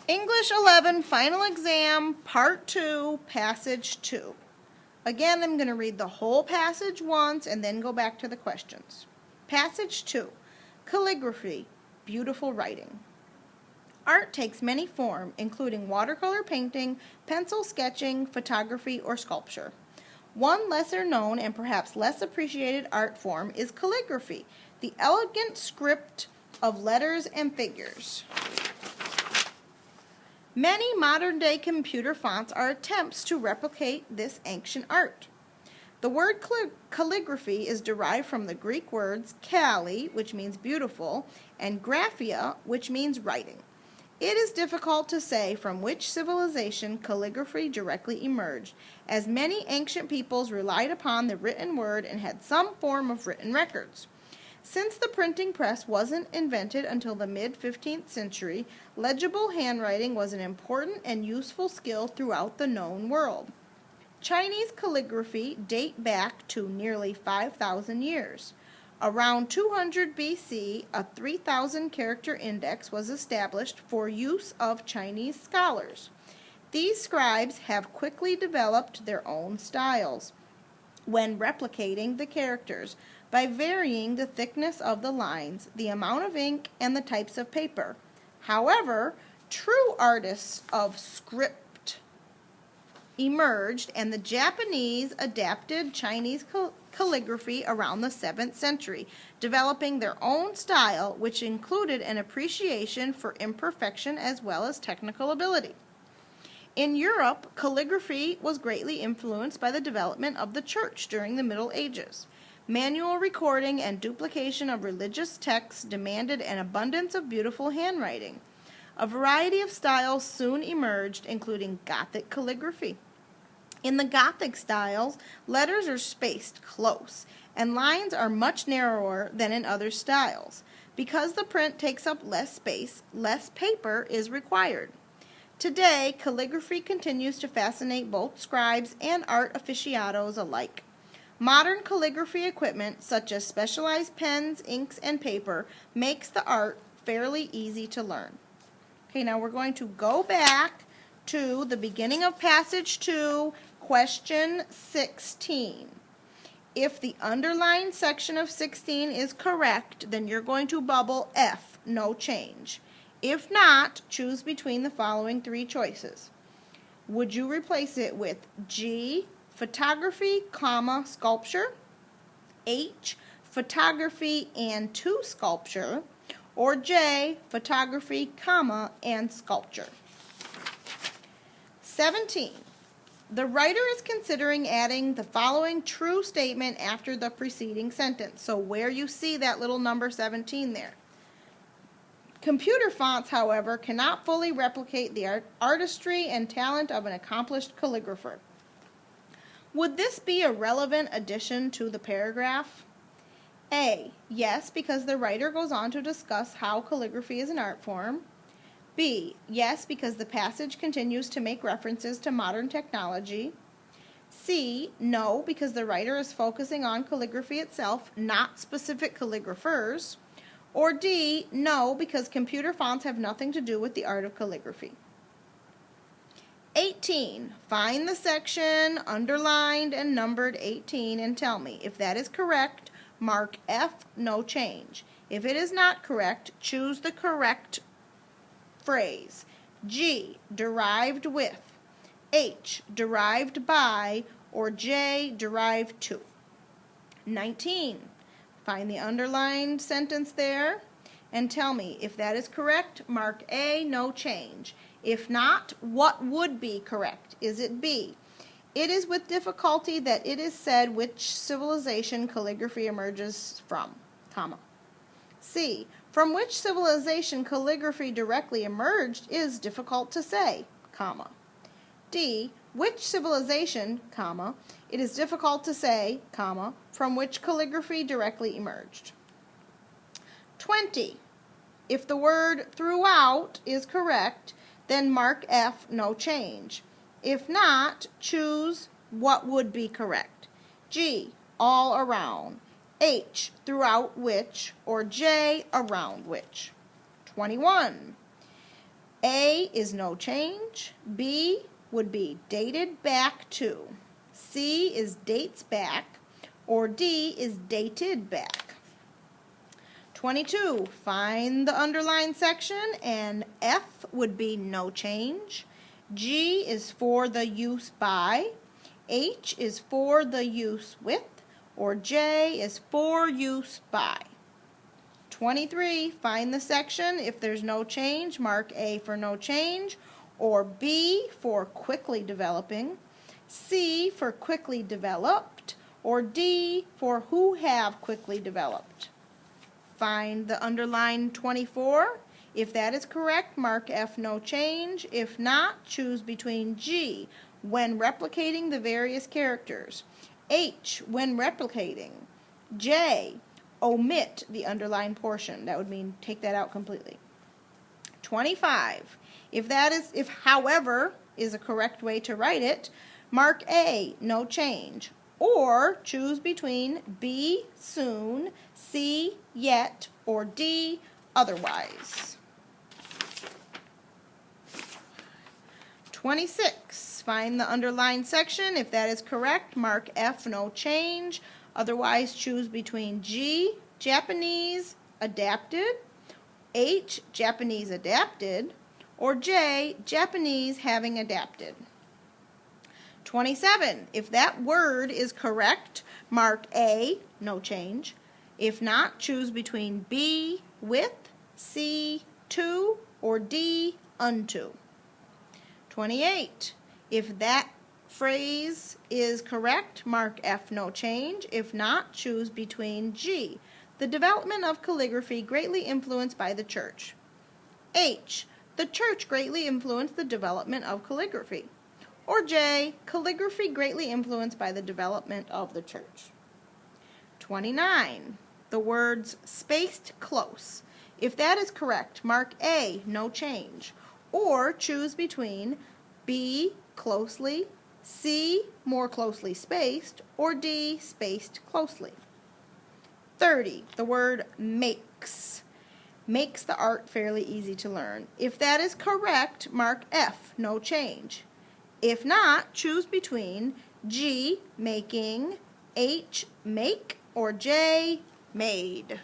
English 11 Final Exam, Part 2, Passage 2. Again, I'm going to read the whole passage once and then go back to the questions. Passage 2. Calligraphy, beautiful writing. Art takes many forms, including watercolor painting, pencil sketching, photography, or sculpture. One lesser known and perhaps less appreciated art form is calligraphy, the elegant script of letters and figures. Many modern-day computer fonts are attempts to replicate this ancient art. The word calligraphy is derived from the Greek words kalli, which means beautiful, and graphia, which means writing. It is difficult to say from which civilization calligraphy directly emerged, as many ancient peoples relied upon the written word and had some form of written records. Since the printing press wasn't invented until the mid-15th century, legible handwriting was an important and useful skill throughout the known world. Chinese calligraphy dates back to nearly 5,000 years. Around 200 BC, a 3,000-character index was established for use of Chinese scholars. These scribes have quickly developed their own styles when replicating the characters by varying the thickness of the lines, the amount of ink, and the types of paper. However, true artists of script emerged, and the Japanese adapted Chinese calligraphy around the 7th century, developing their own style, which included an appreciation for imperfection as well as technical ability. In Europe, calligraphy was greatly influenced by the development of the church during the Middle Ages. Manual recording and duplication of religious texts demanded an abundance of beautiful handwriting. A variety of styles soon emerged, including Gothic calligraphy. In the Gothic styles, letters are spaced close, and lines are much narrower than in other styles. Because the print takes up less space, less paper is required. Today, calligraphy continues to fascinate both scribes and art aficionados alike. Modern calligraphy equipment, such as specialized pens, inks, and paper, makes the art fairly easy to learn. Okay, now we're going to go back to the beginning of Passage 2, Question 16. If the underlined section of 16 is correct, then you're going to bubble F, no change. If not, choose between the following three choices. Would you replace it with G, photography, comma, sculpture, H, photography and two sculpture, or J, photography, comma, and sculpture? 17. The writer is considering adding the following true statement after the preceding sentence. So where you see that little number 17 there. Computer fonts, however, cannot fully replicate the artistry and talent of an accomplished calligrapher. Would this be a relevant addition to the paragraph? A, yes, because the writer goes on to discuss how calligraphy is an art form. B, yes, because the passage continues to make references to modern technology. C, no, because the writer is focusing on calligraphy itself, not specific calligraphers. Or D, no, because computer fonts have nothing to do with the art of calligraphy. 18. Find the section underlined and numbered 18 and tell me. If that is correct, mark F, no change. If it is not correct, choose the correct phrase. G, derived with. H, derived by. Or J, derived to. 19. Find the underlined sentence there and tell me. If that is correct, mark A, no change. If not, what would be correct? Is it B? It is with difficulty that it is said which civilization calligraphy emerges from, comma. C. From which civilization calligraphy directly emerged is difficult to say, comma. D. Which civilization, comma, it is difficult to say, comma, from which calligraphy directly emerged. 20. If the word throughout is correct, then mark F, no change. If not, choose what would be correct. G, all around. H, throughout which, or J, around which. 21. A is no change. B would be dated back to. C is dates back, or D is dated back. 22, find the underlined section, and F would be no change. G is for the use by. H is for the use with, or J is for use by. 23, find the section. If there's no change, mark A for no change, or B for quickly developing, C for quickly developed, or D for who have quickly developed. Find the underlined 24. If that is correct, mark F no change. If not, choose between G, when replicating the various characters, H, when replicating, J, omit the underlined portion. That would mean take that out completely. 25. If however is a correct way to write it, mark A, no change, or choose between B, soon, C, yet, or D, otherwise. 26. Find the underlined section. If that is correct, mark F, no change. Otherwise, choose between G, Japanese, adapted, H, Japanese adapted, or J, Japanese having adapted. 27. If that word is correct, mark A, no change. If not, choose between B, with, C, to, or D, unto. 28. If that phrase is correct, mark F, no change. If not, choose between G, the development of calligraphy greatly influenced by the church. H, the church greatly influenced the development of calligraphy. Or J, calligraphy greatly influenced by the development of the church. 29. The words spaced close. If that is correct, mark A, no change. Or choose between B, closely, C, more closely spaced, or D, spaced closely. 30. The word makes. Makes the art fairly easy to learn. If that is correct, mark F, no change. If not, choose between G, making, H, make, or J, made.